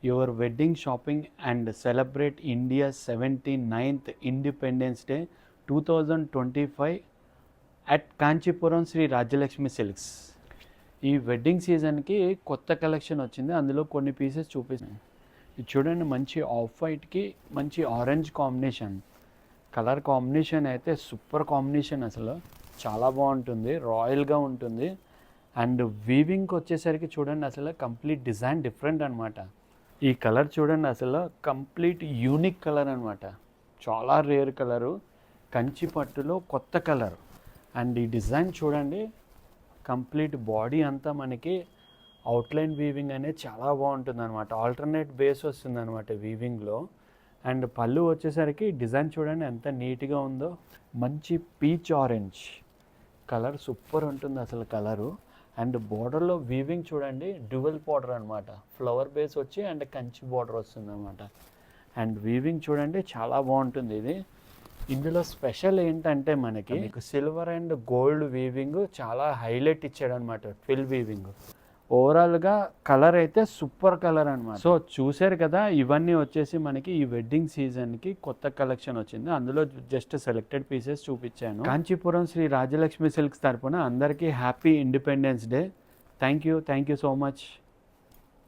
your wedding shopping and celebrate India's 79th Independence Day 2025 at Kanchipuram Sri Rajalakshmi Silks. ఈ wedding సీజన్కి కొత్త collection వచ్చింది, అందులో కొన్ని పీసెస్ చూపిస్తాను. ఇది చూడండి, మంచి ఆఫ్ వైట్కి మంచి ఆరెంజ్ కాంబినేషన్. కలర్ కాంబినేషన్ అయితే సూపర్ కాంబినేషన్, అసలు చాలా బాగుంటుంది, రాయల్గా ఉంటుంది. అండ్ వీవింగ్కి వచ్చేసరికి చూడండి, అసలు కంప్లీట్ డిజైన్ డిఫరెంట్ అనమాట. ఈ కలర్ చూడండి, అసలు కంప్లీట్ యూనిక్ కలర్ అనమాట, చాలా రేర్ కలరు, కంచి పట్టులో కొత్త కలర్. అండ్ ఈ డిజైన్ చూడండి, కంప్లీట్ బాడీ అంతా మనకి అవుట్లైన్ వీవింగ్ అనేది చాలా బాగుంటుంది అనమాట. ఆల్టర్నేట్ బేస్ వస్తుంది అనమాట వీవింగ్లో. అండ్ పళ్ళు వచ్చేసరికి డిజైన్ చూడండి ఎంత నీట్గా ఉందో, మంచి పీచ్ ఆరెంజ్ కలర్, సూపర్ ఉంటుంది అసలు కలరు. అండ్ బోర్డర్లో వీవింగ్ చూడండి, డ్యువల్ బార్డర్ అనమాట, ఫ్లవర్ బేస్ వచ్చి అండ్ కంచి బార్డర్ వస్తుంది అనమాట. అండ్ వీవింగ్ చూడండి చాలా బాగుంటుంది ఇది. ఇందులో స్పెషల్ ఏంటంటే మనకి సిల్వర్ అండ్ గోల్డ్ వీవింగ్ చాలా హైలైట్ ఇచ్చాడు అనమాట, ట్విల్ వీవింగ్. ఓవరాల్గా కలర్ అయితే సూపర్ కలర్ అనమాట. సో చూసారు కదా, ఇవన్నీ వచ్చేసి మనకి ఈ వెడ్డింగ్ సీజన్కి కొత్త కలెక్షన్ వచ్చింది, అందులో జస్ట్ సెలెక్టెడ్ పీసెస్ చూపించాను. కాంచీపురం శ్రీ రాజలక్ష్మి సిల్క్స్ తరపున అందరికీ happy independence day. Thank you so much.